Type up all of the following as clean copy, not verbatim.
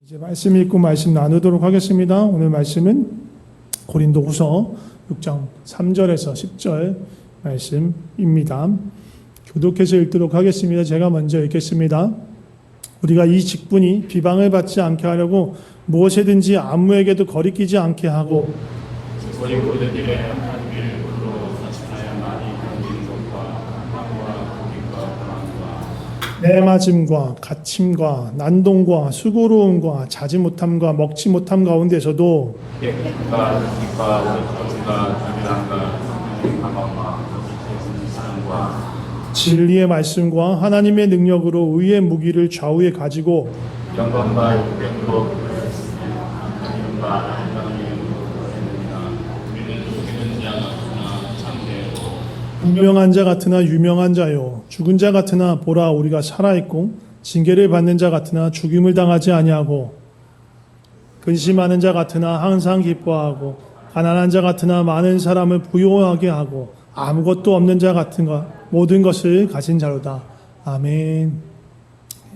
이제 말씀 읽고 말씀 나누도록 하겠습니다. 오늘 말씀은 고린도후서 6장 3절에서 10절 말씀입니다. 교독해서 읽도록 하겠습니다. 제가 먼저 읽겠습니다. 우리가 이 직분이 비방을 받지 않게 하려고 무엇이든지 아무에게도 거리끼지 않게 하고 우리들의 하나님의 일부로 사칭하여만이 견디는 것과 한과 고기과 불안과 내맞음과 갇힘과 난동과 수고로움과 자지 못함과 먹지 못함 가운데서도 깨끗과 흙과 오른쪽과 불안과 성령의 감화와 거짓된 사랑과 진리의 말씀과 하나님의 능력으로 의의 무기를 좌우에 가지고 영광과 용병으로 부르셨으며 하나님과 하나님의 이름으로 했느니라. 우리는 속이는 자 같으나 참되고 유명한 자 같으나 유명한 자요 죽은 자 같으나 보라 우리가 살아있고 징계를 받는 자 같으나 죽임을 당하지 아니하고 근심하는 자 같으나 항상 기뻐하고 가난한 자 같으나 많은 사람을 부요하게 하고 아무것도 없는 자 같은 것 모든 것을 가진 자로다. 아멘.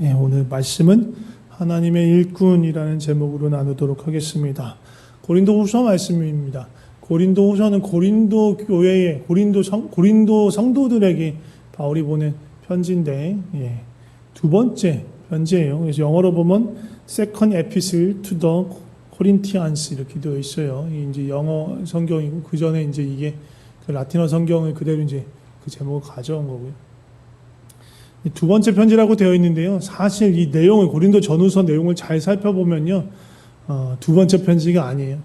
예, 오늘 말씀은 하나님의 일꾼이라는 제목으로 나누도록 하겠습니다. 고린도후서 말씀입니다. 고린도후서는 고린도 교회의 고린도 성도들에게 바울이 보낸 편지인데 두 번째 편지예요. 그래서 영어로 보면 Second Epistle to the Corinthians 이렇게 되어 있어요. 이제 영어 성경이고 그 전에 이제 이게 그 라틴어 성경을 그대로 이제 그 제목을 가져온 거고요. 두 번째 편지라고 되어 있는데요. 사실 이 내용을 고린도 전후서 내용을 잘 살펴보면요, 두 번째 편지가 아니에요.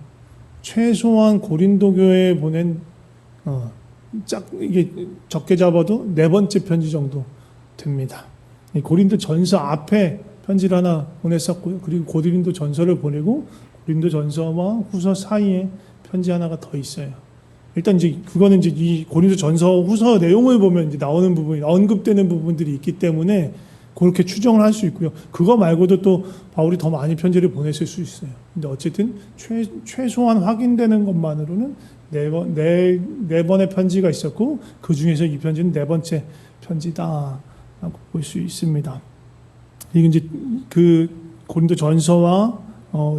최소한 고린도 교회에 보낸 이게 적게 잡아도 네 번째 편지 정도 됩니다. 고린도 전서 앞에 편지를 하나 보냈었고요. 그리고 고린도 전서를 보내고 고린도 전서와 후서 사이에 편지 하나가 더 있어요. 일단 이제 그거는 이제 이 고린도 전서 후서 내용을 보면 이제 나오는 부분이 언급되는 부분들이 있기 때문에 그렇게 추정을 할 수 있고요. 그거 말고도 또 바울이 더 많이 편지를 보냈을 수 있어요. 근데 어쨌든 최소한 확인되는 것만으로는 네 번의 편지가 있었고 그 중에서 이 편지는 네 번째 편지다라고 볼 수 있습니다. 이게 이제 그 고린도 전서와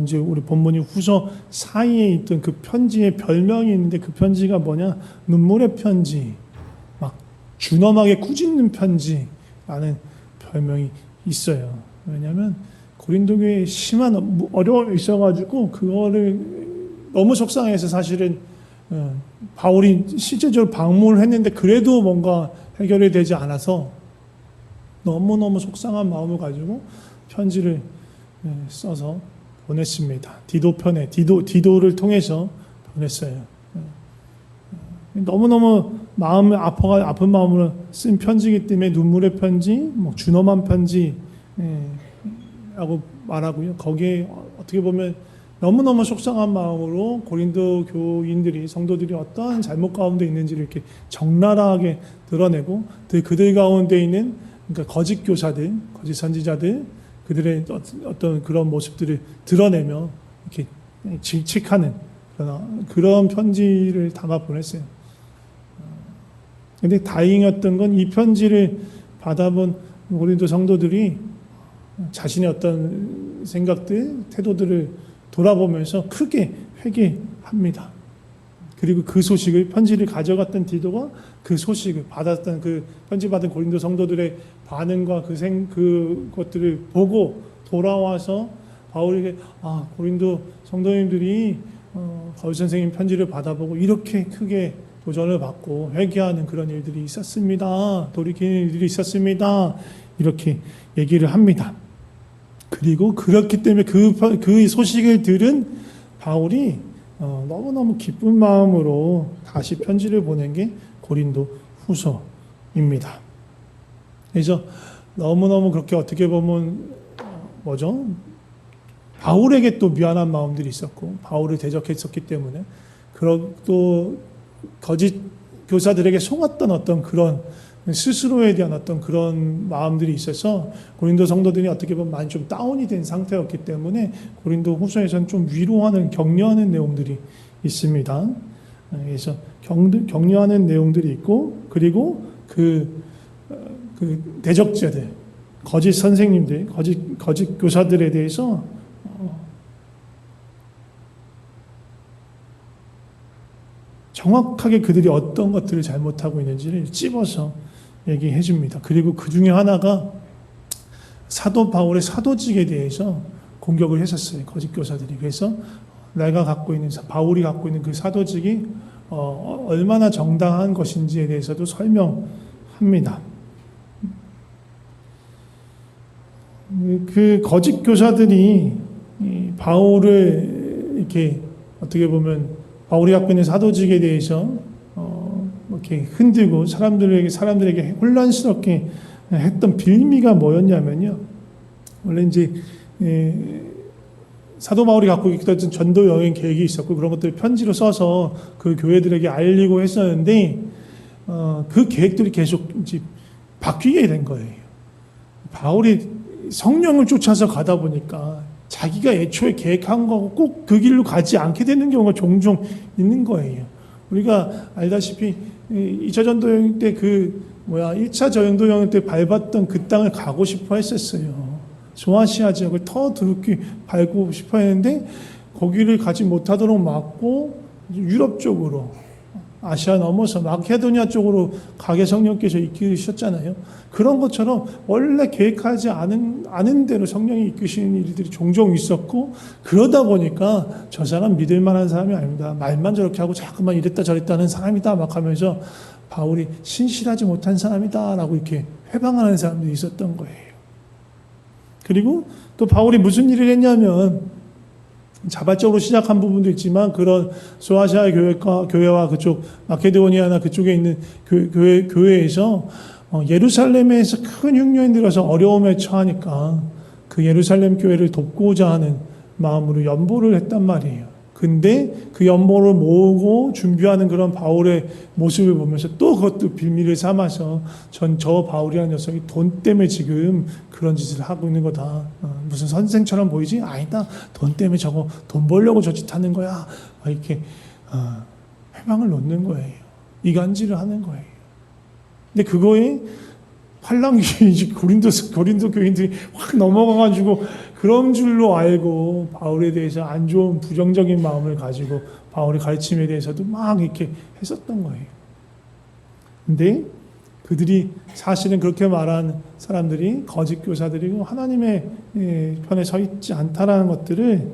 이제 우리 본문이 후서 사이에 있던 그 편지의 별명이 있는데 그 편지가 뭐냐? 눈물의 편지, 막 준엄하게 꾸짖는 편지라는 별명이 있어요. 왜냐하면 고린도 교회에 심한 어려움이 있어가지고 그거를 너무 속상해서 사실은 바울이 실제적으로 방문을 했는데 그래도 뭔가 해결이 되지 않아서 너무너무 속상한 마음을 가지고 편지를 써서 보냈습니다. 디도편에 디도를 통해서 보냈어요. 너무너무 마음이 아픈 마음으로 쓴 편지이기 때문에 눈물의 편지, 뭐 준엄한 편지라고 말하고요. 거기에 어떻게 보면 너무너무 속상한 마음으로 고린도 교인들이 성도들이 어떠한 잘못 가운데 있는지를 이렇게 적나라하게 드러내고 그들 가운데 있는 그러니까 거짓 교사들, 거짓 선지자들 그들의 어떤 그런 모습들을 드러내며 이렇게 질책하는 그런 편지를 담아 보냈어요. 근데 다행이었던 건 이 편지를 받아본 고린도 성도들이 자신의 어떤 생각들, 태도들을 돌아보면서 크게 회개합니다. 그리고 그 소식을 편지를 가져갔던 디도가 그 소식을 받았던 그 편지 받은 고린도 성도들의 반응과 그것들을 보고 돌아와서 바울에게 고린도 성도님들이 바울 선생님 편지를 받아보고 이렇게 크게 도전을 받고 회개하는 그런 일들이 있었습니다. 돌이키는 일들이 있었습니다. 이렇게 얘기를 합니다. 그리고 그렇기 때문에 그 소식을 들은 바울이 너무너무 기쁜 마음으로 다시 편지를 보낸 게 고린도 후서입니다. 그래서 너무너무 그렇게 어떻게 보면 바울에게 또 미안한 마음들이 있었고 바울을 대적했었기 때문에 또 거짓 교사들에게 속았던 어떤 그런 스스로에 대한 어떤 그런 마음들이 있어서 고린도 성도들이 어떻게 보면 많이 좀 다운이 된 상태였기 때문에 고린도 후서에서는 좀 위로하는 격려하는 내용들이 있습니다. 그래서 격려하는 내용들이 있고 그리고 그 대적자들, 거짓 선생님들, 거짓 교사들에 대해서 정확하게 그들이 어떤 것들을 잘못하고 있는지를 찝어서 얘기해 줍니다. 그리고 그 중에 하나가 사도 바울의 사도직에 대해서 공격을 했었어요. 거짓 교사들이. 그래서 내가 갖고 있는, 바울이 갖고 있는 그 사도직이 얼마나 정당한 것인지에 대해서도 설명합니다. 그 거짓 교사들이 바울을 이렇게 어떻게 보면 바울이 갖고 있는 사도직에 대해서 이렇게 흔들고 사람들에게 혼란스럽게 했던 빌미가 뭐였냐면요. 원래 이제 사도 바울이 갖고 있던 전도 여행 계획이 있었고 그런 것들을 편지로 써서 그 교회들에게 알리고 했었는데 그 계획들이 계속 이제 바뀌게 된 거예요. 바울이 성령을 쫓아서 가다 보니까 자기가 애초에 계획한 거고 꼭 그 길로 가지 않게 되는 경우가 종종 있는 거예요. 우리가 알다시피 2차 전도 여행 때 1차 전도 여행 때 밟았던 그 땅을 가고 싶어 했었어요. 소아시아 지역을 더 드럽게 밟고 싶어 했는데 거기를 가지 못하도록 막고 유럽 쪽으로 아시아 넘어서 마케도니아 쪽으로 가게 성령께서 이끄셨잖아요. 그런 것처럼 원래 계획하지 않은 대로 성령이 이끄시는 일들이 종종 있었고 그러다 보니까 저 사람 믿을 만한 사람이 아닙니다. 말만 저렇게 하고 자꾸만 이랬다 저랬다 하는 사람이다 막 하면서 바울이 신실하지 못한 사람이다 라고 이렇게 회방하는 사람들이 있었던 거예요. 그리고 또 바울이 무슨 일을 했냐면 자발적으로 시작한 부분도 있지만 그런 소아시아 교회와 그쪽 마케도니아나 그쪽에 있는 교회에서 예루살렘에서 큰 흉년이 들어서 어려움에 처하니까 그 예루살렘 교회를 돕고자 하는 마음으로 연보를 했단 말이에요. 근데 그 연보를 모으고 준비하는 그런 바울의 모습을 보면서 또 그것도 빌미를 삼아서 저 바울이라는 녀석이 돈 때문에 지금 그런 짓을 하고 있는 거다. 무슨 선생처럼 보이지? 아니다. 돈 때문에 저거 돈 벌려고 저 짓 하는 거야. 이렇게 회방을 놓는 거예요. 이간질을 하는 거예요. 근데 그거에 팔랑귀 고린도 교인들이 확 넘어가가지고 그런 줄로 알고 바울에 대해서 안 좋은 부정적인 마음을 가지고 바울의 가르침에 대해서도 막 이렇게 했었던 거예요. 근데 그들이 사실은 그렇게 말한 사람들이 거짓 교사들이고 하나님의 편에 서 있지 않다라는 것들을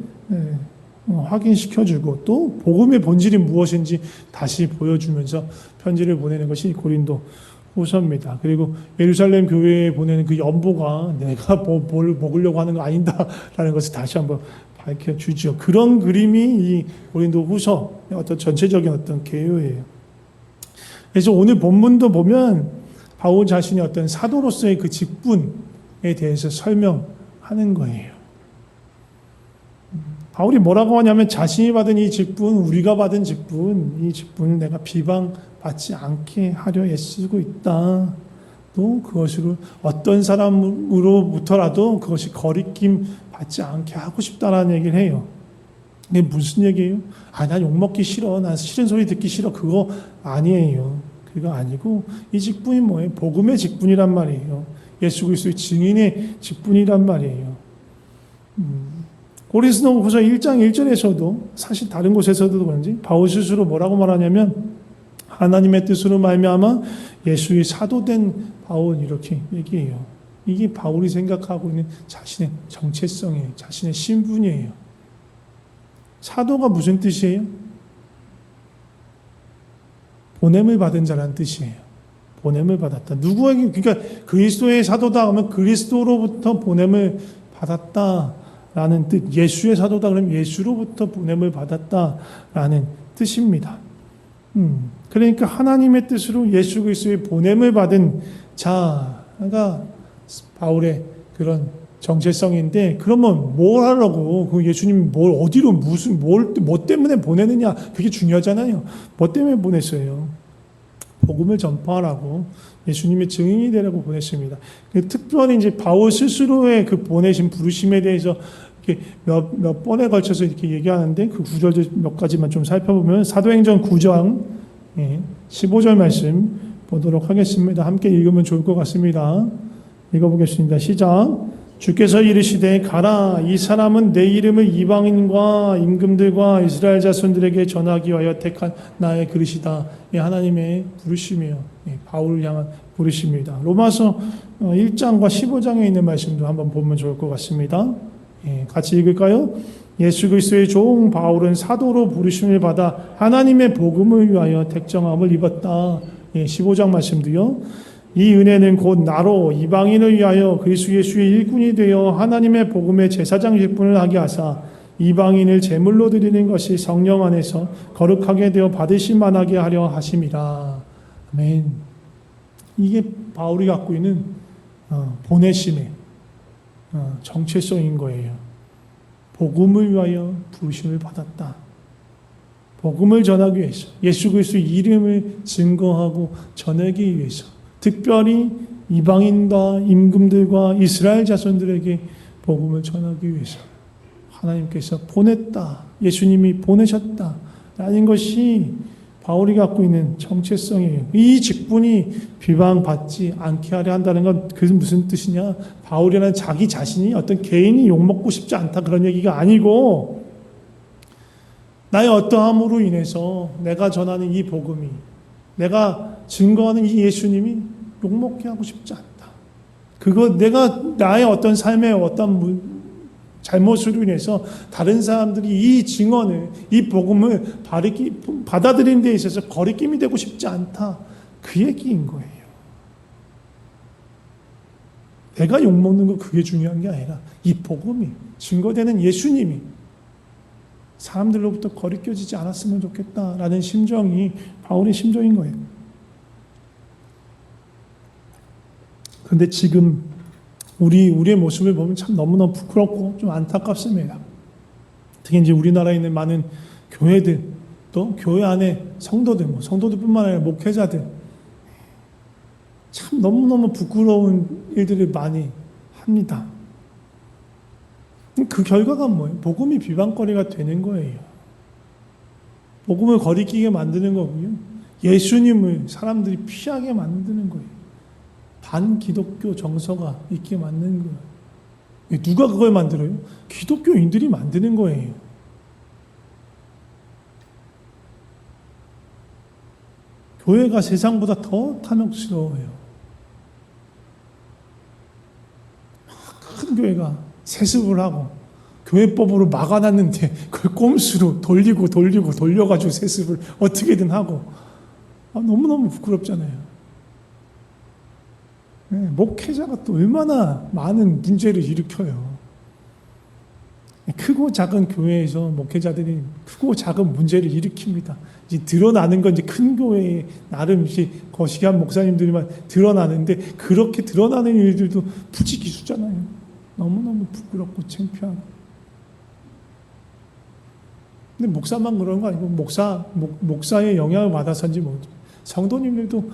확인시켜주고 또 복음의 본질이 무엇인지 다시 보여주면서 편지를 보내는 것이 고린도 후서입니다. 그리고 예루살렘 교회에 보내는 그 연보가 내가 뭘 먹으려고 하는 거 아닌다라는 것을 다시 한번 밝혀주죠. 그런 그림이 이 고린도 후서의 어떤 전체적인 어떤 개요예요. 그래서 오늘 본문도 보면 바울 자신이 어떤 사도로서의 그 직분에 대해서 설명하는 거예요. 바울이 뭐라고 하냐면 자신이 받은 이 직분, 우리가 받은 직분, 이 직분을 내가 비방받지 않게 하려 애쓰고 있다. 또 그것으로 어떤 사람으로부터라도 그것이 거리낌 받지 않게 하고 싶다라는 얘기를 해요. 근데 무슨 얘기예요? 나 욕먹기 싫어. 나 싫은 소리 듣기 싫어. 그거 아니에요. 그거 아니고 이 직분이 뭐예요? 복음의 직분이란 말이에요. 예수 그리스도의 증인의 직분이란 말이에요. 고린도후서 1장 1절에서도 사실 다른 곳에서도 그런지 바울 스스로 뭐라고 말하냐면 하나님의 뜻으로 말미암아 예수의 사도된 바울 이렇게 얘기해요. 이게 바울이 생각하고 있는 자신의 정체성이에요. 자신의 신분이에요. 사도가 무슨 뜻이에요? 보냄을 받은 자라는 뜻이에요. 보냄을 받았다. 누구에게 그러니까 그리스도의 사도다 하면 그리스도로부터 보냄을 받았다라는 뜻. 예수의 사도다 그러면 예수로부터 보냄을 받았다라는 뜻입니다. 그러니까 하나님의 뜻으로 예수 그리스도의 보냄을 받은 자가 바울의 그런 정체성인데 그러면 뭘 하려고 그 예수님 뭘 어디로 무슨 뭐 때문에 보내느냐 그게 중요하잖아요. 뭐 때문에 보냈어요? 복음을 전파하라고 예수님의 증인이 되라고 보냈습니다. 특별히 이제 바울 스스로의 그 보내신 부르심에 대해서 이렇게 몇 번에 걸쳐서 이렇게 얘기하는데 그 구절들 몇 가지만 좀 살펴보면 사도행전 9장 15절 말씀 보도록 하겠습니다. 함께 읽으면 좋을 것 같습니다. 읽어보겠습니다. 시작. 주께서 이르시되 가라, 이 사람은 내 이름을 이방인과 임금들과 이스라엘 자손들에게 전하기 위하여 택한 나의 그릇이다. 이 하나님의 부르심이요, 바울을 향한 부르심입니다. 로마서 1장과 15장에 있는 말씀도 한번 보면 좋을 것 같습니다. 같이 읽을까요? 예수 그리스도의 종 바울은 사도로 부르심을 받아 하나님의 복음을 위하여 택정함을 입었다. 15장 말씀도요. 이 은혜는 곧 나로 이방인을 위하여 그리스도 예수의 일꾼이 되어 하나님의 복음의 제사장 직분을 하게 하사 이방인을 제물로 드리는 것이 성령 안에서 거룩하게 되어 받으실 만하게 하려 하심이라. 아멘. 이게 바울이 갖고 있는 보내심의 정체성인 거예요. 복음을 위하여 부르심을 받았다. 복음을 전하기 위해서, 예수 그리스도의 이름을 증거하고 전하기 위해서, 특별히 이방인과 임금들과 이스라엘 자손들에게 복음을 전하기 위해서 하나님께서 보냈다. 예수님이 보내셨다. 라는 것이 바울이 갖고 있는 정체성이에요. 이 직분이 비방받지 않게 하려 한다는 건 그게 무슨 뜻이냐? 바울이라는 자기 자신이 어떤 개인이 욕먹고 싶지 않다 그런 얘기가 아니고, 나의 어떠함으로 인해서 내가 전하는 이 복음이, 내가 증거하는 이 예수님이 욕먹게 하고 싶지 않다. 그거 내가 나의 어떤 삶의 어떤 잘못으로 인해서 다른 사람들이 이 증언을, 이 복음을 받아들이는 데 있어서 거리낌이 되고 싶지 않다. 그 얘기인 거예요. 내가 욕먹는 거 그게 중요한 게 아니라 이 복음이, 증거되는 예수님이 사람들로부터 거리껴지지 않았으면 좋겠다라는 심정이 바울의 심정인 거예요. 그런데 지금 우리의 모습을 보면 참 너무너무 부끄럽고 좀 안타깝습니다. 특히 이제 우리나라에 있는 많은 교회들, 또 교회 안에 성도들, 성도들뿐만 아니라 목회자들, 참 너무너무 부끄러운 일들을 많이 합니다. 그 결과가 뭐예요? 복음이 비방거리가 되는 거예요. 복음을 거리끼게 만드는 거고요. 예수님을 사람들이 피하게 만드는 거예요. 반기독교 정서가 있게 만드는 거예요. 누가 그걸 만들어요? 기독교인들이 만드는 거예요. 교회가 세상보다 더 탐욕스러워요. 큰 교회가 세습을 하고 교회법으로 막아놨는데 그걸 꼼수로 돌려가지고 세습을 어떻게든 하고, 너무너무 부끄럽잖아요. 목회자가 또 얼마나 많은 문제를 일으켜요. 크고 작은 교회에서 목회자들이 크고 작은 문제를 일으킵니다. 이제 드러나는 건 이제 큰 교회에 나름 이제 거시기한 목사님들만 드러나는데, 그렇게 드러나는 일들도 부지기수잖아요. 너무너무 부끄럽고 창피하고. 근데 목사만 그런 거 아니고 목사의 영향을 받아서인지 뭐죠. 성도님들도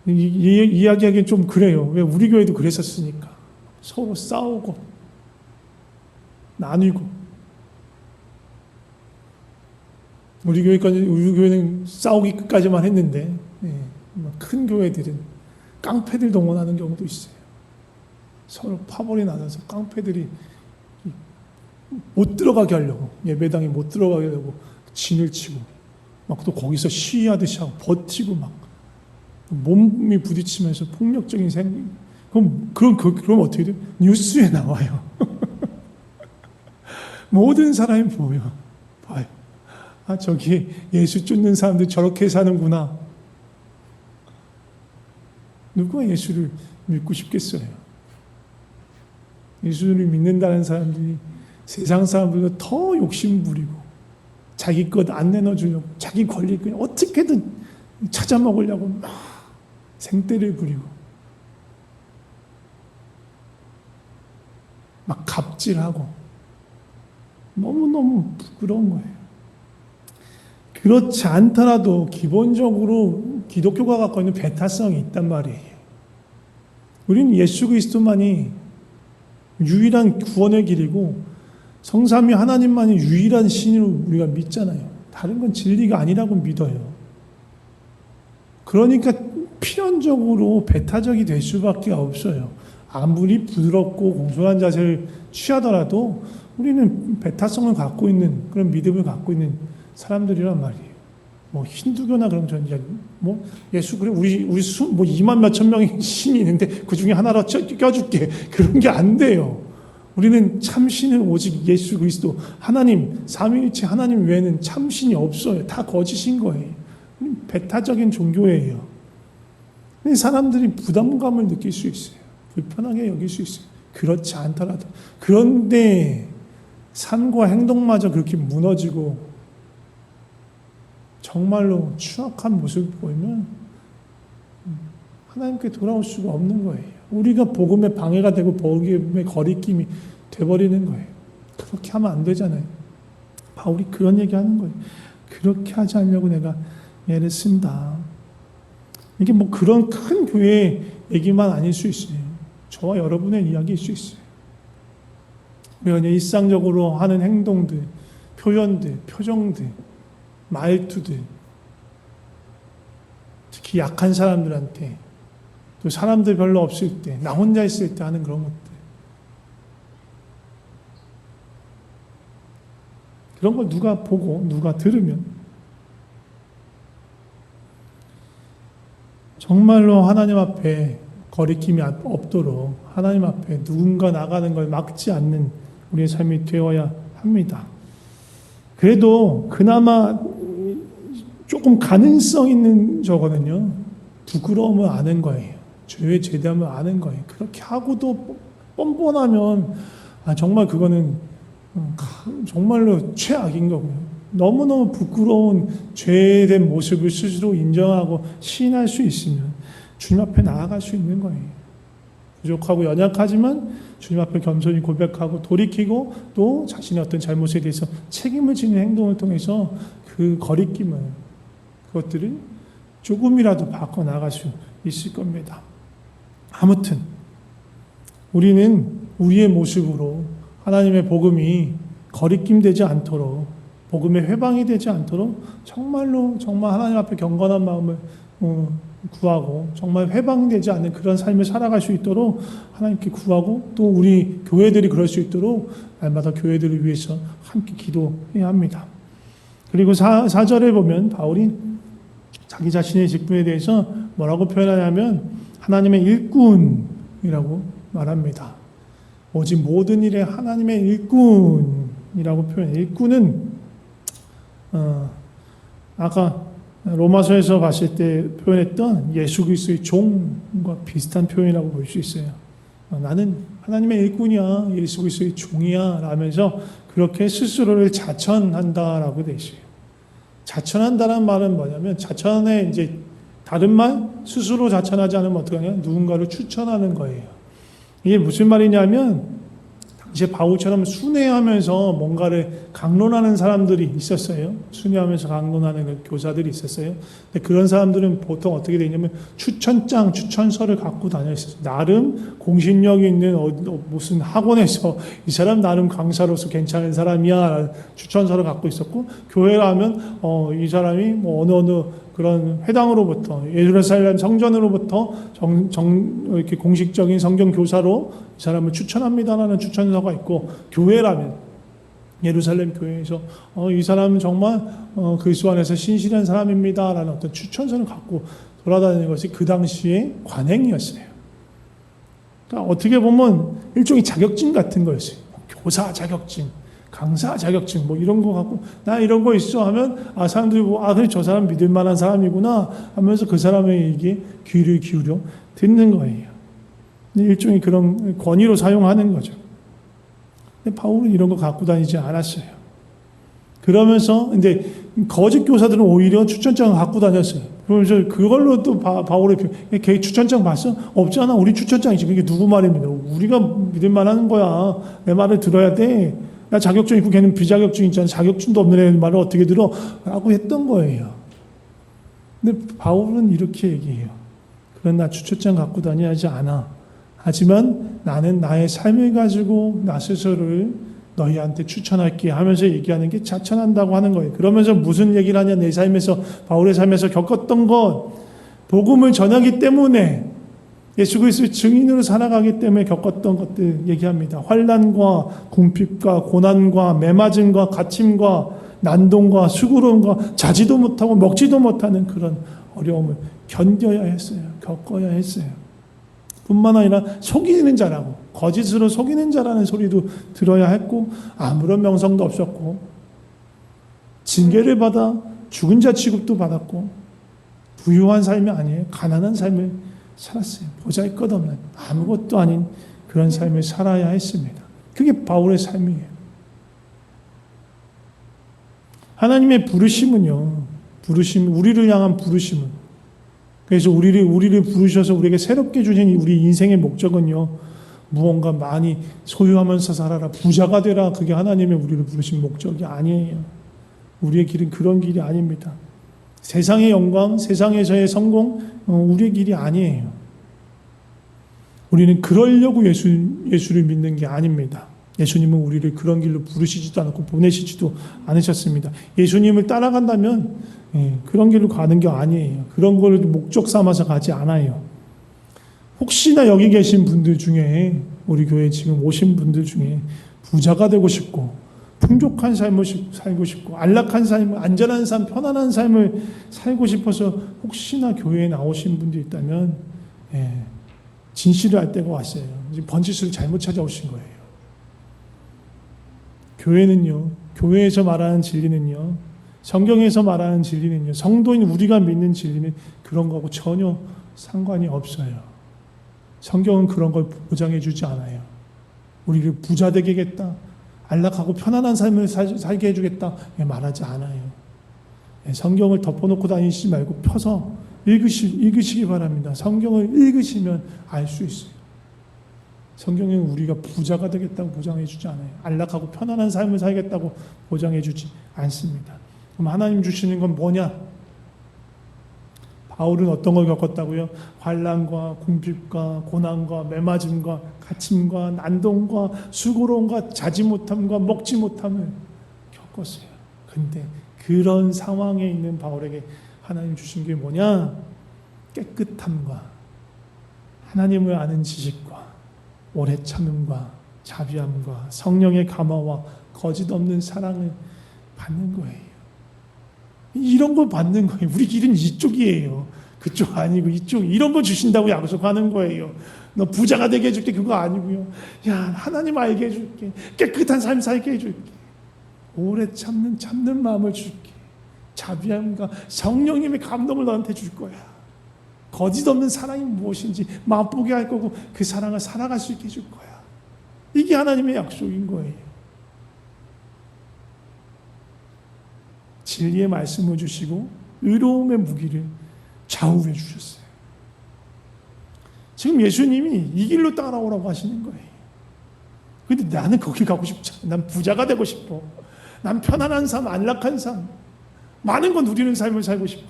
이야기하기엔 좀 그래요. 왜 우리 교회도 그랬었으니까. 서로 싸우고 나뉘고. 우리 교회는 싸우기 끝까지만 했는데, 큰 교회들은 깡패들 동원하는 경우도 있어요. 서로 파벌이 나눠서 깡패들이 못 들어가게 하려고, 예배당에 못 들어가게 하려고 진을 치고, 막 또 거기서 시위하듯이 하고 버티고 막 몸이 부딪히면서 폭력적인 생각. 그럼 어떻게 돼요? 뉴스에 나와요. 모든 사람이 봐요. 저기 예수 쫓는 사람들 저렇게 사는구나. 누가 예수를 믿고 싶겠어요? 예수를 믿는다는 사람들이 세상 사람들보다 더 욕심 부리고 자기 것 안 내놔주려고, 자기 권리 그냥 어떻게든 찾아먹으려고 막 생떼를 부리고 막 갑질하고, 너무너무 부끄러운 거예요. 그렇지 않더라도 기본적으로 기독교가 갖고 있는 배타성이 있단 말이에요. 우리는 예수 그리스도만이 유일한 구원의 길이고 성삼위 하나님만이 유일한 신으로 우리가 믿잖아요. 다른 건 진리가 아니라고 믿어요. 그러니까 필연적으로 배타적이 될 수밖에 없어요. 아무리 부드럽고 공손한 자세를 취하더라도 우리는 배타성을 갖고 있는 그런 믿음을 갖고 있는 사람들이란 말이에요. 뭐 힌두교나 그런 전 뭐 예수 그래 우리 뭐 2만 몇천 명의 신이 있는데 그 중에 하나로 껴줄게 그런 게 안 돼요. 우리는 참신은 오직 예수 그리스도 하나님 삼위일체 하나님 외에는 참신이 없어요. 다 거짓인 거예요. 배타적인 종교예요. 사람들이 부담감을 느낄 수 있어요. 불편하게 여길 수 있어요. 그렇지 않더라도. 그런데 삶과 행동마저 그렇게 무너지고 정말로 추악한 모습을 보이면 하나님께 돌아올 수가 없는 거예요. 우리가 복음의 방해가 되고 복음의 거리낌이 돼버리는 거예요. 그렇게 하면 안 되잖아요. 바울이 그런 얘기하는 거예요. 그렇게 하지 않으려고 내가 애를 쓴다. 이게 뭐 그런 큰 교회 얘기만 아닐 수 있어요. 저와 여러분의 이야기일 수 있어요. 우리가 일상적으로 하는 행동들, 표현들, 표정들, 말투들, 특히 약한 사람들한테, 또 사람들 별로 없을 때, 나 혼자 있을 때 하는 그런 것들. 그런 걸 누가 보고, 누가 들으면, 정말로 하나님 앞에 거리낌이 없도록 하나님 앞에 누군가 나가는 걸 막지 않는 우리의 삶이 되어야 합니다. 그래도 그나마 조금 가능성 있는 저거는요. 부끄러움을 아는 거예요. 죄의 죄됨을 아는 거예요. 그렇게 하고도 뻔뻔하면 정말 그거는 정말로 최악인 거고요. 너무너무 부끄러운 죄된 모습을 스스로 인정하고 시인할 수 있으면 주님 앞에 나아갈 수 있는 거예요. 부족하고 연약하지만 주님 앞에 겸손히 고백하고 돌이키고 또 자신의 어떤 잘못에 대해서 책임을 지는 행동을 통해서 그 거리낌을 그것들을 조금이라도 바꿔나갈 수 있을 겁니다. 아무튼 우리는 우리의 모습으로 하나님의 복음이 거리낌 되지 않도록 복음의 회방이 되지 않도록 정말로 정말 하나님 앞에 경건한 마음을 구하고 정말 회방되지 않는 그런 삶을 살아갈 수 있도록 하나님께 구하고 또 우리 교회들이 그럴 수 있도록 날마다 교회들을 위해서 함께 기도해야 합니다. 그리고 4절에 보면 바울이 자기 자신의 직분에 대해서 뭐라고 표현하냐면 하나님의 일꾼이라고 말합니다. 오직 모든 일에 하나님의 일꾼이라고 표현해요. 일꾼은 아까 로마서에서 봤을 때 표현했던 예수 그리스도의 종과 비슷한 표현이라고 볼 수 있어요. 나는 하나님의 일꾼이야, 예수 그리스도의 종이야 라면서 그렇게 스스로를 자천한다라고 돼 있어요. 자천한다는 말은 뭐냐면 자천의 이제 다른 말 스스로 자천하지 않으면 어떻게 하냐? 누군가를 추천하는 거예요. 이게 무슨 말이냐면 당시에 바울처럼 순회하면서 뭔가를 강론하는 사람들이 있었어요. 순회하면서 강론하는 교사들이 있었어요. 근데 그런 사람들은 보통 어떻게 되냐면 추천장, 추천서를 갖고 다녀 있었어요. 나름 공신력 있는 무슨 학원에서 이 사람 나름 강사로서 괜찮은 사람이야 추천서를 갖고 있었고 교회라 하면 이 사람이 뭐 어느 그런 회당으로부터 예루살렘 성전으로부터 이렇게 공식적인 성경 교사로 이 사람을 추천합니다라는 추천서가 있고 교회라면 예루살렘 교회에서 이 사람은 정말 그리스도 안에서 신실한 사람입니다라는 어떤 추천서를 갖고 돌아다니는 것이 그 당시의 관행이었어요. 그러니까 어떻게 보면 일종의 자격증 같은 거였어요. 교사 자격증. 강사 자격증 뭐 이런 거 갖고 나 이런 거 있어 하면 사람들이 그래 저 사람 믿을 만한 사람이구나 하면서 그 사람에게 귀를 기울여 듣는 거예요. 일종의 그런 권위로 사용하는 거죠. 근데 바울은 이런 거 갖고 다니지 않았어요. 그러면서 이제 거짓 교사들은 오히려 추천장을 갖고 다녔어요. 그러면서 그걸로 또 바울의 걔 추천장 봤어? 없잖아. 우리 추천장이지. 그게 누구 말입니다. 우리가 믿을 만한 거야. 내 말을 들어야 돼. 나 자격증 있고 걔는 비자격증 있잖아. 자격증도 없는 애 말을 어떻게 들어? 라고 했던 거예요. 근데 바울은 이렇게 얘기해요. 그런 나 추천장 갖고 다니지 않아. 하지만 나는 나의 삶을 가지고 나 스스로를 너희한테 추천할게 하면서 얘기하는 게 자천한다고 하는 거예요. 그러면서 무슨 얘기를 하냐. 내 삶에서 바울의 삶에서 겪었던 것 복음을 전하기 때문에 예수 그리스도의 증인으로 살아가기 때문에 겪었던 것들 얘기합니다. 환난과 궁핍과 고난과 매맞음과 갇힘과 난동과 수고로움과 자지도 못하고 먹지도 못하는 그런 어려움을 견뎌야 했어요. 겪어야 했어요. 뿐만 아니라 속이는 자라고, 거짓으로 속이는 자라는 소리도 들어야 했고, 아무런 명성도 없었고, 징계를 받아 죽은 자 취급도 받았고, 부유한 삶이 아니에요. 가난한 삶을 살았어요. 보잘것없는 아무것도 아닌 그런 삶을 살아야 했습니다. 그게 바울의 삶이에요. 하나님의 부르심은요, 우리를 향한 부르심은, 그래서 우리를 부르셔서 우리에게 새롭게 주신 우리 인생의 목적은요, 무언가 많이 소유하면서 살아라, 부자가 되라, 그게 하나님의 우리를 부르신 목적이 아니에요. 우리의 길은 그런 길이 아닙니다. 세상의 영광, 세상에서의 성공, 우리의 길이 아니에요. 우리는 그러려고 예수를 믿는 게 아닙니다. 예수님은 우리를 그런 길로 부르시지도 않고 보내시지도 않으셨습니다. 예수님을 따라간다면 그런 길로 가는 게 아니에요. 그런 걸 목적 삼아서 가지 않아요. 혹시나 여기 계신 분들 중에, 우리 교회에 지금 오신 분들 중에 부자가 되고 싶고 풍족한 삶을 살고 싶고 안락한 삶, 안전한 삶, 편안한 삶을 살고 싶어서 혹시나 교회에 나오신 분들이 있다면 진실을 알 때가 왔어요. 지금 번지수를 잘못 찾아오신 거예요. 교회는요, 교회에서 말하는 진리는요, 성경에서 말하는 진리는요, 성도인 우리가 믿는 진리는 그런 거하고 전혀 상관이 없어요. 성경은 그런 걸 보장해 주지 않아요. 우리를 부자 되게 하겠다, 안락하고 편안한 삶을 살게 해주겠다 말하지 않아요. 성경을 덮어놓고 다니시지 말고 펴서 읽으시기 바랍니다. 성경을 읽으시면 알 수 있어요. 성경은 우리가 부자가 되겠다고 보장해 주지 않아요. 안락하고 편안한 삶을 살겠다고 보장해 주지 않습니다. 그럼 하나님 주시는 건 뭐냐? 바울은 어떤 걸 겪었다고요? 환난과 궁핍과 고난과 매맞음과 갇힘과 난동과 수고로움과 자지 못함과 먹지 못함을 겪었어요. 근데 그런 상황에 있는 바울에게 하나님 주신 게 뭐냐? 깨끗함과 하나님을 아는 지식과 오래 참음과 자비함과 성령의 감화와 거짓 없는 사랑을 받는 거예요. 이런 걸 받는 거예요. 우리 길은 이쪽이에요. 그쪽 아니고 이쪽. 이런 거 주신다고 약속하는 거예요. 너 부자가 되게 해줄게, 그거 아니고요. 야, 하나님 알게 해줄게. 깨끗한 삶 살게 해줄게. 오래 참는 마음을 줄게. 자비함과 성령님의 감동을 너한테 줄 거야. 거짓 없는 사랑이 무엇인지 맛보게 할 거고 그 사랑을 살아갈 수 있게 해줄 거야. 이게 하나님의 약속인 거예요. 진리의 말씀을 주시고 의로움의 무기를 좌우해 주셨어요. 지금 예수님이 이 길로 따라오라고 하시는 거예요. 근데 나는 거기 가고 싶지 않아. 난 부자가 되고 싶어. 난 편안한 삶, 안락한 삶, 많은 거 누리는 삶을 살고 싶어.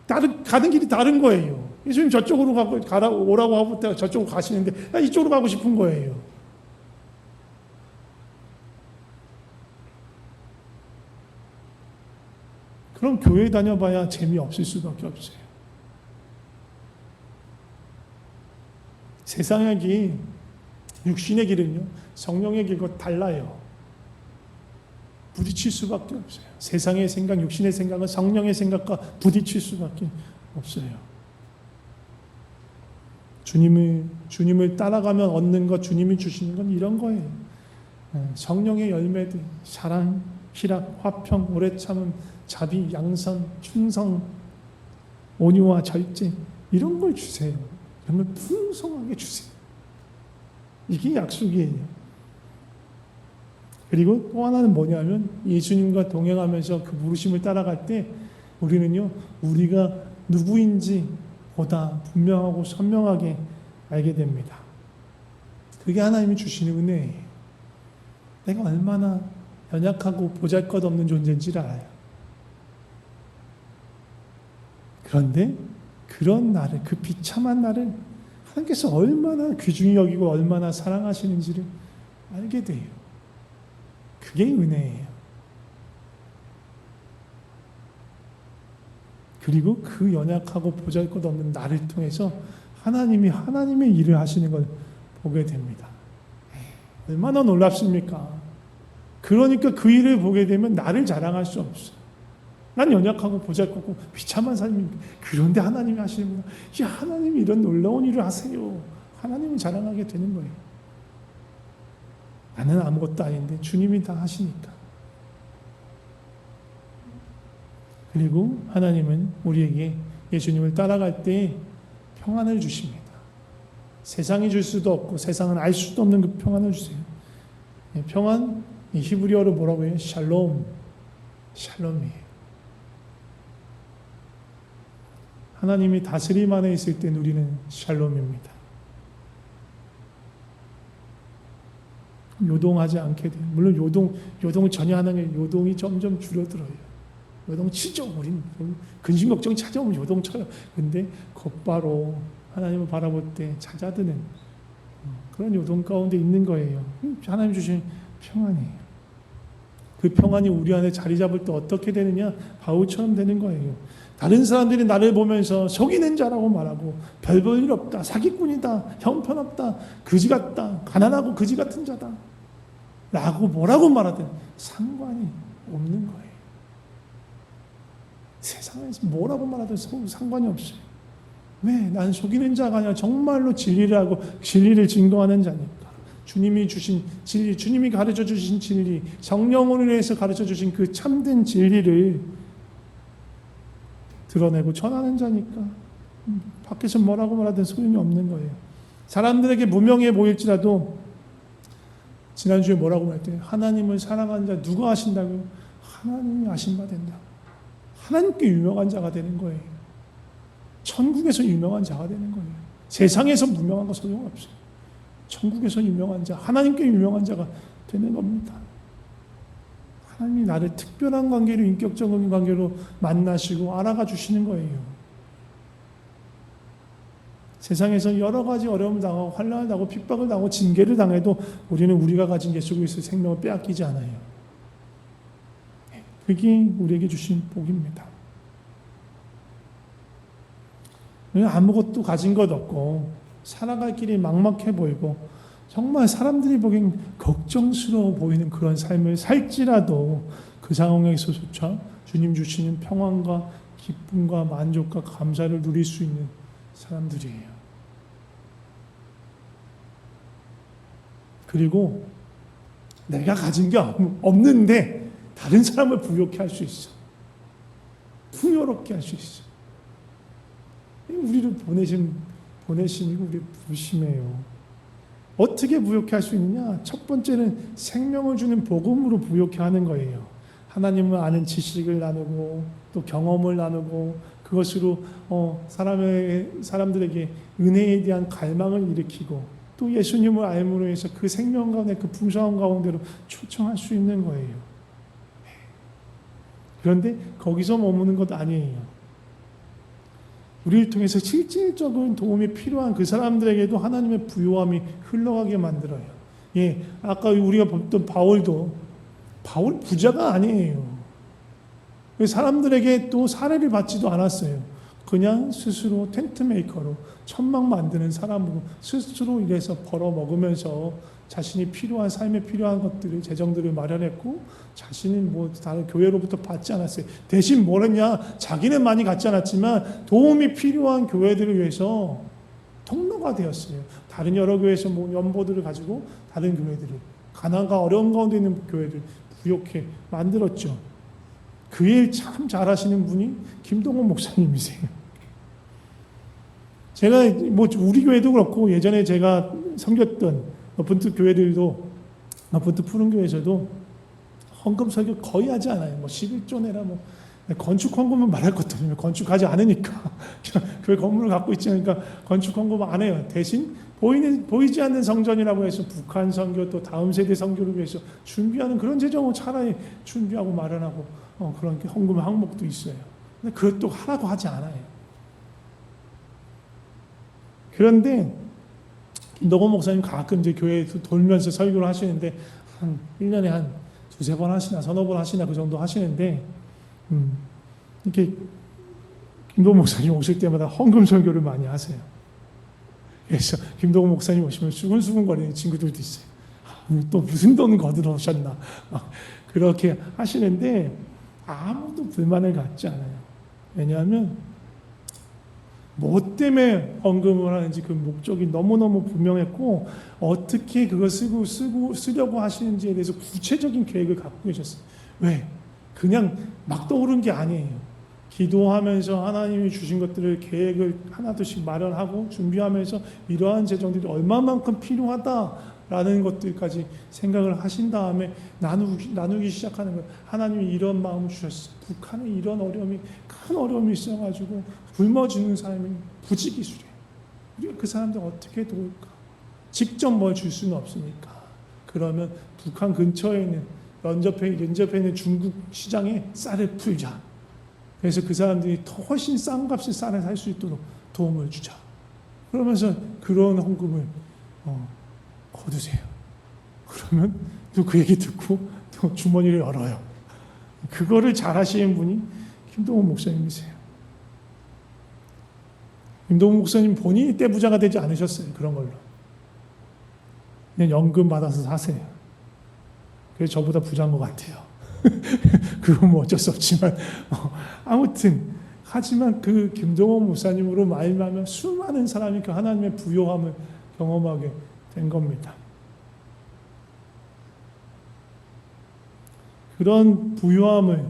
가는 길이 다른 거예요. 예수님 저쪽으로 오라고 하고 저쪽으로 가시는데 나 이쪽으로 가고 싶은 거예요. 그럼 교회 다녀봐야 재미없을 수밖에 없어요. 세상의 길, 육신의 길은요, 성령의 길과 달라요. 부딪힐 수밖에 없어요. 세상의 생각, 육신의 생각은 성령의 생각과 부딪힐 수밖에 없어요. 주님을 따라가면 얻는 것, 주님이 주시는 건 이런 거예요. 성령의 열매들, 사랑, 희락, 화평, 오래 참음, 자비, 양선, 충성, 온유와 절제, 이런 걸 주세요. 이런 걸 풍성하게 주세요. 이게 약속이에요. 그리고 또 하나는 뭐냐면 예수님과 동행하면서 그 부르심을 따라갈 때 우리는요, 우리가 누구인지 보다 분명하고 선명하게 알게 됩니다. 그게 하나님이 주시는 은혜예요. 내가 얼마나 연약하고 보잘것없는 존재인지를 알아요. 그런데 그런 나를, 그 비참한 나를 하나님께서 얼마나 귀중히 여기고 얼마나 사랑하시는지를 알게 돼요. 그게 은혜예요. 그리고 그 연약하고 보잘것없는 나를 통해서 하나님이 하나님의 일을 하시는 걸 보게 됩니다. 얼마나 놀랍습니까? 그러니까 그 일을 보게 되면 나를 자랑할 수 없어. 난 연약하고 보잘것없고 비참한 삶입니다. 그런데 하나님이 하시는구나. 야, 하나님이 이런 놀라운 일을 하세요. 하나님을 자랑하게 되는 거예요. 나는 아무것도 아닌데 주님이 다 하시니까. 그리고 하나님은 우리에게 예수님을 따라갈 때 평안을 주십니다. 세상이 줄 수도 없고 세상은 알 수도 없는 그 평안을 주세요. 평안, 히브리어로 뭐라고 해요? 샬롬. 샬롬이에요. 하나님이 다스림 안에 있을 때 누리는 샬롬입니다. 요동하지 않게 돼요. 물론 요동을 전혀 안 하는 게 요동이 점점 줄어들어요. 요동 치죠. 우린 근심 걱정이 찾아오면 요동 쳐요. 근데 곧바로 하나님을 바라볼 때 찾아드는 그런 요동 가운데 있는 거예요. 하나님 주신 평안이에요. 그 평안이 우리 안에 자리 잡을 때 어떻게 되느냐? 바울처럼 되는 거예요. 다른 사람들이 나를 보면서 속이는 자라고 말하고 별 볼 일 없다, 사기꾼이다, 형편없다, 거지 같다, 가난하고 거지 같은 자다 라고 뭐라고 말하든 상관이 없는 거예요. 세상에서 뭐라고 말하든 상관이 없어요. 왜? 난 속이는 자가 아니라 정말로 진리를 하고 진리를 증거하는 자니까. 주님이 주신 진리, 주님이 가르쳐 주신 진리, 성령으로 인해서 가르쳐 주신 그 참된 진리를 드러내고 전하는 자니까 밖에서 뭐라고 말하든 소용이 없는 거예요. 사람들에게 무명해 보일지라도 지난주에 뭐라고 말했더니 하나님을 사랑하는 자 누가 아신다고요? 하나님이 아신 바 된다. 하나님께 유명한 자가 되는 거예요. 천국에서 유명한 자가 되는 거예요. 세상에서 무명한 거 소용없어요. 천국에서 유명한 자, 하나님께 유명한 자가 되는 겁니다. 하나님이 나를 특별한 관계로, 인격적인 관계로 만나시고 알아가 주시는 거예요. 세상에서 여러 가지 어려움을 당하고 환난을 당하고 핍박을 당하고 징계를 당해도 우리는 우리가 가진 예수 그리스도의 생명을 빼앗기지 않아요. 그게 우리에게 주신 복입니다. 아무것도 가진 것 없고 살아갈 길이 막막해 보이고 정말 사람들이 보기엔 걱정스러워 보이는 그런 삶을 살지라도 그 상황에서조차 주님 주시는 평안과 기쁨과 만족과 감사를 누릴 수 있는 사람들이에요. 그리고 내가 가진 게 없는데 다른 사람을 부욕해 할 수 있어. 풍요롭게 할 수 있어. 우리를 보내시고 우리 부심해요. 어떻게 부욕해 할 수 있느냐? 첫 번째는 생명을 주는 복음으로 부욕해 하는 거예요. 하나님을 아는 지식을 나누고 또 경험을 나누고 그것으로 사람들에게 은혜에 대한 갈망을 일으키고 또 예수님을 알므로 해서 그 생명 가운데 그 풍성한 가운데로 초청할 수 있는 거예요. 그런데 거기서 머무는 것 아니에요. 우리를 통해서 실질적인 도움이 필요한 그 사람들에게도 하나님의 부요함이 흘러가게 만들어요. 예, 아까 우리가 봤던 바울 부자가 아니에요. 사람들에게 또 사례를 받지도 않았어요. 그냥 스스로 텐트 메이커로 천막 만드는 사람으로 스스로 일해서 벌어 먹으면서 자신이 필요한 삶에 필요한 것들을 재정들을 마련했고 자신은 뭐 다른 교회로부터 받지 않았어요. 대신 뭘 했냐? 자기는 많이 갖지 않았지만 도움이 필요한 교회들을 위해서 통로가 되었어요. 다른 여러 교회에서 뭐 연보들을 가지고 다른 교회들을 가난과 어려운 가운데 있는 교회들 부욕해 만들었죠. 그 일 참 잘하시는 분이 김동원 목사님이세요. 제가 뭐 우리 교회도 그렇고 예전에 제가 섬겼던 높은 교회들도 높은 푸른 교회에서도 헌금 설교 거의 하지 않아요. 뭐 11조 내라 뭐 건축 헌금은 말할 것도 없어요. 건축하지 않으니까 교회 건물을 갖고 있지 않으니까 건축 헌금은 안 해요. 대신 보이지 않는 성전이라고 해서 북한 선교 또 다음 세대 선교를 위해서 준비하는 그런 재정을 차라리 준비하고 마련하고 그런 헌금 항목도 있어요. 근데 그것도 하라고 하지 않아요. 그런데 김동원 목사님 가끔 이제 교회에서 돌면서 설교를 하시는데 한 1년에 한 두세 번 하시나 서너 번 하시나 그 정도 하시는데 이렇게 김동원 목사님 오실 때마다 헌금 설교를 많이 하세요. 그래서 김동훈 목사님 오시면 수근수근거리는 친구들도 있어요. 또 무슨 돈 거들어 오셨나 그렇게 하시는데 아무도 불만을 갖지 않아요. 왜냐하면 뭐 때문에 헌금을 하는지 그 목적이 너무너무 분명했고 어떻게 그걸 쓰려고 하시는지에 대해서 구체적인 계획을 갖고 계셨어요. 왜? 그냥 막 떠오른 게 아니에요. 기도하면서 하나님이 주신 것들을 계획을 하나둘씩 마련하고 준비하면서 이러한 재정들이 얼마만큼 필요하다라는 것들까지 생각을 하신 다음에 나누기 시작하는 거예요. 하나님이 이런 마음을 주셨어요. 북한에 이런 어려움이 큰 어려움이 있어가지고 굶어주는 사람이 부지기수래요. 우리가 그 사람들 어떻게 도울까? 직접 뭘 줄 수는 없으니까. 그러면 북한 근처에 있는 연접해 있는 중국 시장에 쌀을 풀자. 그래서 그 사람들이 더 훨씬 싼 값에 쌀을 살 수 있도록 도움을 주자. 그러면서 그런 헌금을 거두세요. 그러면 또 그 얘기 듣고 또 주머니를 열어요. 그거를 잘 하시는 분이 김동훈 목사님이세요. 김동훈 목사님 본인이 떼부자가 되지 않으셨어요. 그런 걸로. 그냥 연금 받아서 사세요. 그래서 저보다 부자인 것 같아요. 그건 뭐 어쩔 수 없지만 아무튼 하지만 그 김동훈 목사님으로 말미암아 수많은 사람이 그 하나님의 부요함을 경험하게 된 겁니다. 그런 부요함을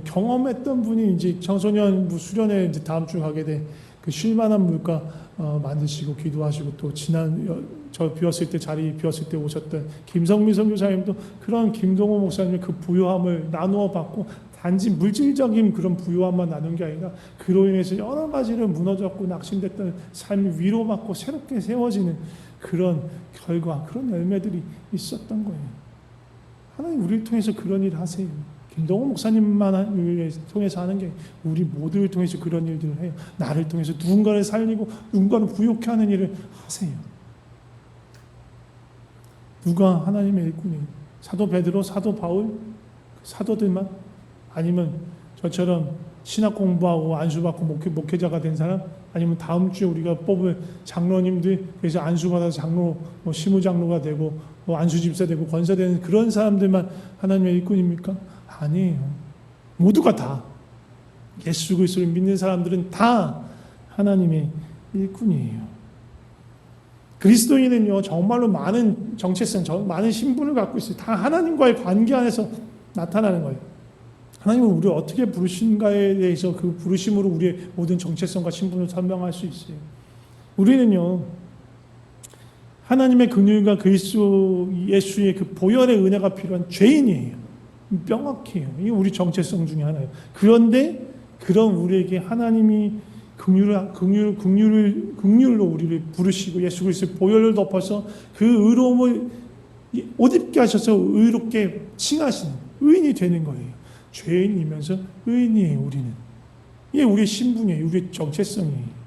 경험했던 분이 이제 청소년 수련회 이제 다음 주 가게 된 그 쉴만한 물가 만드시고 기도하시고 또 지난 저 비었을 때 자리 비었을 때 오셨던 김성민 선교사님도 그런 김동호 목사님의 그 부요함을 나누어 받고 단지 물질적인 그런 부요함만 나눈 게 아니라 그로 인해서 여러 가지를 무너졌고 낙심됐던 삶이 위로받고 새롭게 세워지는 그런 결과, 그런 열매들이 있었던 거예요. 하나님 우리를 통해서 그런 일을 하세요. 김동호 목사님만 통해서 하는 게 우리 모두를 통해서 그런 일들을 해요. 나를 통해서 누군가를 살리고 누군가를 부욕해 하는 일을 하세요. 누가 하나님의 일꾼이에요? 사도 베드로, 사도 바울, 사도들만? 아니면 저처럼 신학 공부하고 안수받고 목회자가 된 사람? 아니면 다음 주에 우리가 뽑을 장로님들, 그래서 안수받아서 장로, 시무장로가 되고 안수집사 되고 권사 되는 그런 사람들만 하나님의 일꾼입니까? 아니에요. 모두가 다 예수 그리스도를 믿는 사람들은 다 하나님의 일꾼이에요. 그리스도인은요 정말로 많은 정체성, 많은 신분을 갖고 있어요. 다 하나님과의 관계 안에서 나타나는 거예요. 하나님은 우리를 어떻게 부르신가에 대해서 그 부르심으로 우리의 모든 정체성과 신분을 설명할 수 있어요. 우리는요 하나님의 긍휼과 그리스도 예수의 그 보혈의 은혜가 필요한 죄인이에요. 명확해요. 이게 우리 정체성 중에 하나예요. 그런데 그런 우리에게 하나님이 긍휼로 우리를 부르시고 예수 그리스도의 보혈을 덮어서 그 의로움을 옷 입게 하셔서 의롭게 칭하시는 의인이 되는 거예요. 죄인이면서 의인이에요. 우리는. 이게 우리의 신분이에요. 우리의 정체성이에요.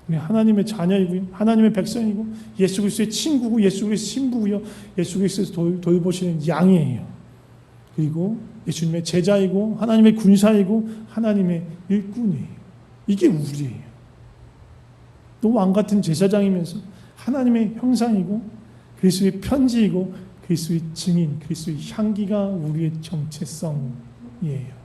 우리 하나님의 자녀이고요. 하나님의 백성이고 예수 그리스도의 친구고 예수 그리스도의 신부고요. 예수 그리스도에서 돌보시는 양이에요. 그리고 예수님의 제자이고 하나님의 군사이고 하나님의 일꾼이에요. 이게 우리예요. 또 왕같은 제사장이면서 하나님의 형상이고 그리스도의 편지이고 그리스도의 증인, 그리스도의 향기가 우리의 정체성이에요.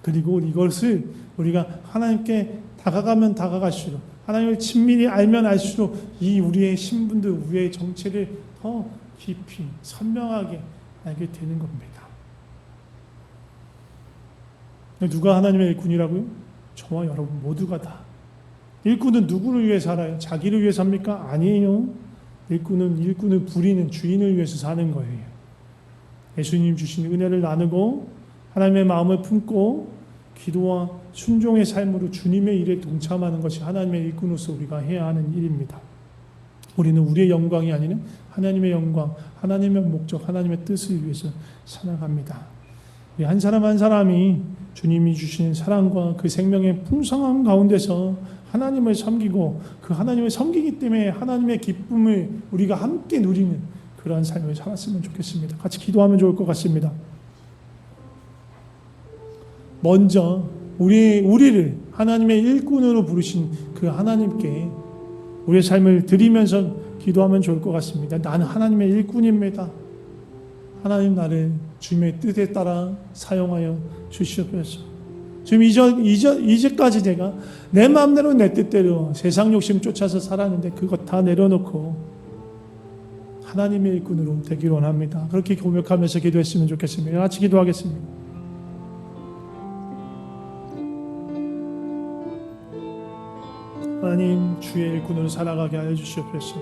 그리고 이것을 우리가 하나님께 다가가면 다가갈수록 하나님을 친밀히 알면 알수록 이 우리의 신분들, 우리의 정체를 더 깊이 선명하게 알게 되는 겁니다. 누가 하나님의 일꾼이라고요? 저와 여러분 모두가 다. 일꾼은 누구를 위해 살아요? 자기를 위해 삽니까? 아니에요. 일꾼을 부리는 주인을 위해서 사는 거예요. 예수님 주신 은혜를 나누고 하나님의 마음을 품고 기도와 순종의 삶으로 주님의 일에 동참하는 것이 하나님의 일꾼으로서 우리가 해야 하는 일입니다. 우리는 우리의 영광이 아니라 하나님의 영광, 하나님의 목적, 하나님의 뜻을 위해서 살아갑니다. 우리 한 사람 한 사람이 주님이 주신 사랑과 그 생명의 풍성함 가운데서 하나님을 섬기고 그 하나님을 섬기기 때문에 하나님의 기쁨을 우리가 함께 누리는 그러한 삶을 살았으면 좋겠습니다. 같이 기도하면 좋을 것 같습니다. 먼저 우리를 하나님의 일꾼으로 부르신 그 하나님께 우리의 삶을 드리면서 기도하면 좋을 것 같습니다. 나는 하나님의 일꾼입니다. 하나님 나를 주님의 뜻에 따라 사용하여 주시옵소서. 지금 이제까지 내가 내 마음대로 내 뜻대로 세상 욕심 쫓아서 살았는데 그것 다 내려놓고 하나님의 일꾼으로 되길 원합니다. 그렇게 고백하면서 기도했으면 좋겠습니다. 같이 기도하겠습니다. 하나님 주의 일꾼으로 살아가게 하여 주시옵소서.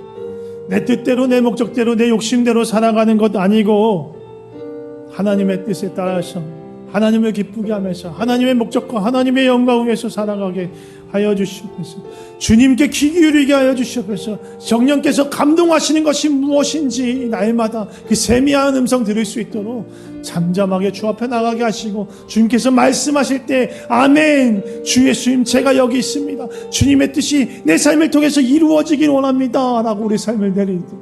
내 뜻대로 내 목적대로 내 욕심대로 살아가는 것 아니고 하나님의 뜻에 따라서 하나님을 기쁘게 하면서 하나님의 목적과 하나님의 영광을 위해서 살아가게 하여 주시옵소서. 주님께 귀 기울이게 하여 주시옵소서. 성령께서 감동하시는 것이 무엇인지 날마다 그 세미한 음성 들을 수 있도록 잠잠하게 주 앞에 나가게 하시고 주님께서 말씀하실 때 아멘 주 예수님 제가 여기 있습니다. 주님의 뜻이 내 삶을 통해서 이루어지길 원합니다 라고 우리 삶을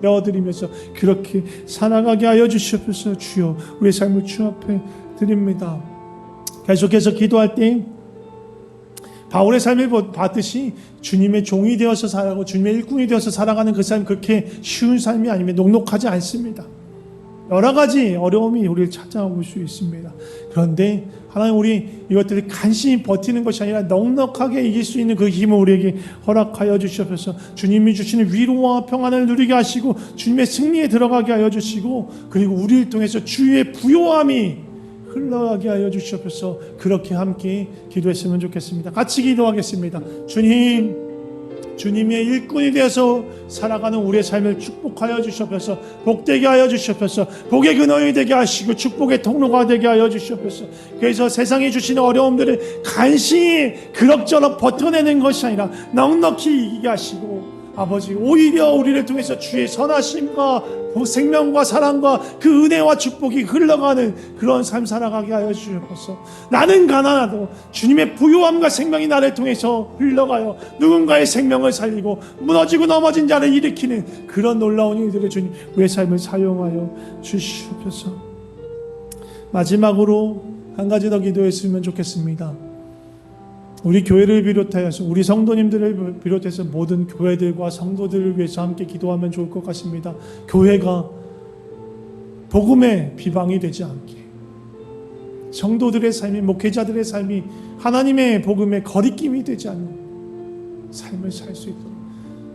내어드리면서 그렇게 살아가게 하여 주시옵소서. 주여 우리의 삶을 주 앞에 드립니다. 계속해서 기도할 때 바울의 삶을 받듯이 주님의 종이 되어서 살아가고 주님의 일꾼이 되어서 살아가는 그 삶 그렇게 쉬운 삶이 아니면 녹록하지 않습니다. 여러 가지 어려움이 우리를 찾아올 수 있습니다. 그런데 하나님 우리 이것들을 간신히 버티는 것이 아니라 넉넉하게 이길 수 있는 그 힘을 우리에게 허락하여 주시옵소서. 주님이 주시는 위로와 평안을 누리게 하시고 주님의 승리에 들어가게 하여 주시고 그리고 우리를 통해서 주의 부요함이 흘러가게 하여 주시옵소서. 그렇게 함께 기도했으면 좋겠습니다. 같이 기도하겠습니다. 주님의 일꾼이 되어서 살아가는 우리의 삶을 축복하여 주시옵소서. 복되게 하여 주시옵소서. 복의 근원이 되게 하시고 축복의 통로가 되게 하여 주시옵소서. 그래서 세상이 주시는 어려움들을 간신히 그럭저럭 버텨내는 것이 아니라 넉넉히 이기게 하시고 아버지 오히려 우리를 통해서 주의 선하심과 생명과 사랑과 그 은혜와 축복이 흘러가는 그런 삶 살아가게 하여 주시옵소서. 나는 가난하도 주님의 부요함과 생명이 나를 통해서 흘러가요 누군가의 생명을 살리고 무너지고 넘어진 자를 일으키는 그런 놀라운 일들을 주님 우리의 삶을 사용하여 주시옵소서. 마지막으로 한 가지 더 기도했으면 좋겠습니다. 우리 교회를 비롯하여서 우리 성도님들을 비롯해서 모든 교회들과 성도들을 위해서 함께 기도하면 좋을 것 같습니다. 교회가 복음의 비방이 되지 않게 성도들의 삶이 목회자들의 삶이 하나님의 복음의 거리낌이 되지 않는 삶을 살 수 있도록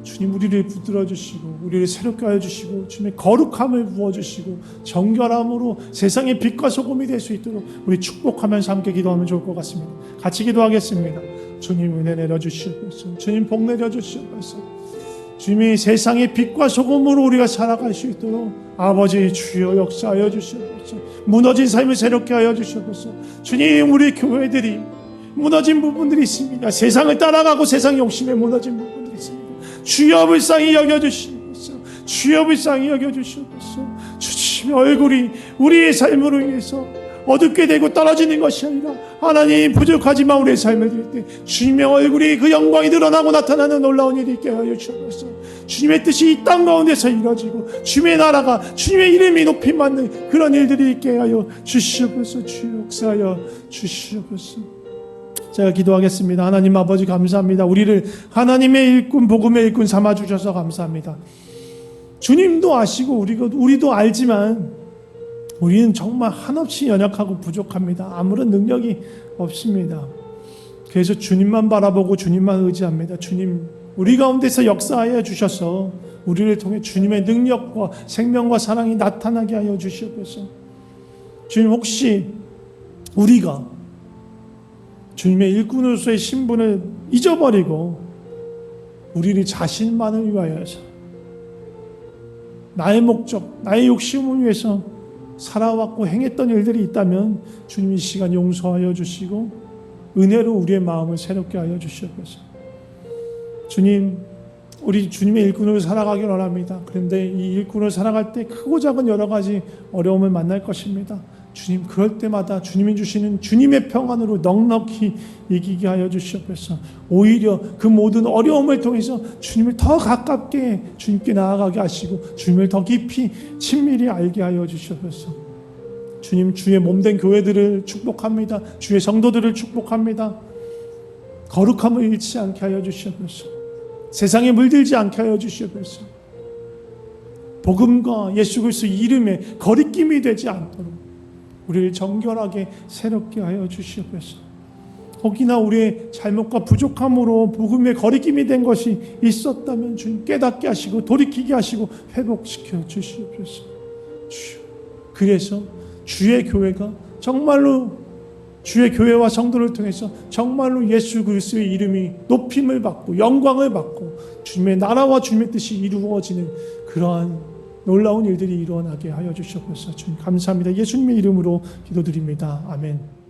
주님 우리를 붙들어 주시고 우리를 새롭게 하여 주시고 주님의 거룩함을 부어 주시고 정결함으로 세상의 빛과 소금이 될 수 있도록 우리 축복하면서 함께 기도하면 좋을 것 같습니다. 같이 기도하겠습니다. 주님 은혜 내려 주시옵소서. 주님 복 내려 주시옵소서. 주님이 세상의 빛과 소금으로 우리가 살아갈 수 있도록 아버지 주여 역사하여 주시옵소서. 무너진 삶을 새롭게 하여 주시옵소서. 주님 우리 교회들이 무너진 부분들이 있습니다. 세상을 따라가고 세상의 욕심에 무너진 부분들이 있습니다. 주여 불쌍히 여겨주시옵소서. 주여 불쌍히 여겨주시옵소서. 주님의 얼굴이 우리의 삶으로 인해서 어둡게 되고 떨어지는 것이 아니라 하나님 부족하지만 우리의 삶을 드릴 때 주님의 얼굴이 그 영광이 드러나고 나타나는 놀라운 일이 있게 하여 주옵소서. 주님의 뜻이 이 땅 가운데서 이루어지고 주님의 나라가 주님의 이름이 높임받는 그런 일들이 있게 하여 주시옵소서. 주여 역사하여 주시옵소서. 제가 기도하겠습니다. 하나님 아버지 감사합니다. 우리를 하나님의 일꾼 복음의 일꾼 삼아주셔서 감사합니다. 주님도 아시고 우리도 알지만 우리는 정말 한없이 연약하고 부족합니다. 아무런 능력이 없습니다. 그래서 주님만 바라보고 주님만 의지합니다. 주님 우리 가운데서 역사하여 주셔서 우리를 통해 주님의 능력과 생명과 사랑이 나타나게 하여 주시옵소서. 주님 혹시 우리가 주님의 일꾼으로서의 신분을 잊어버리고 우리를 자신만을 위하여서 나의 목적, 나의 욕심을 위해서 살아왔고 행했던 일들이 있다면 주님 이 시간 용서하여 주시고 은혜로 우리의 마음을 새롭게 하여 주시옵소서. 주님 우리 주님의 일꾼으로 살아가길 원합니다. 그런데 이 일꾼으로 살아갈 때 크고 작은 여러 가지 어려움을 만날 것입니다. 주님 그럴 때마다 주님이 주시는 주님의 평안으로 넉넉히 이기게 하여 주시옵소서. 오히려 그 모든 어려움을 통해서 주님을 더 가깝게 주님께 나아가게 하시고 주님을 더 깊이 친밀히 알게 하여 주시옵소서. 주님 주의 몸된 교회들을 축복합니다. 주의 성도들을 축복합니다. 거룩함을 잃지 않게 하여 주시옵소서. 세상에 물들지 않게 하여 주시옵소서. 복음과 예수 그리스도 이름에 거리낌이 되지 않도록 우리를 정결하게 새롭게 하여 주시옵소서. 혹이나 우리의 잘못과 부족함으로 복음에 거리낌이 된 것이 있었다면 주님 깨닫게 하시고 돌이키게 하시고 회복시켜 주시옵소서. 주여, 그래서 주의 교회가 정말로 주의 교회와 성도를 통해서 정말로 예수 그리스도의 이름이 높임을 받고 영광을 받고 주님의 나라와 주님의 뜻이 이루어지는 그러한 놀라운 일들이 일어나게 하여 주시옵소서. 주님 감사합니다. 예수님의 이름으로 기도드립니다. 아멘.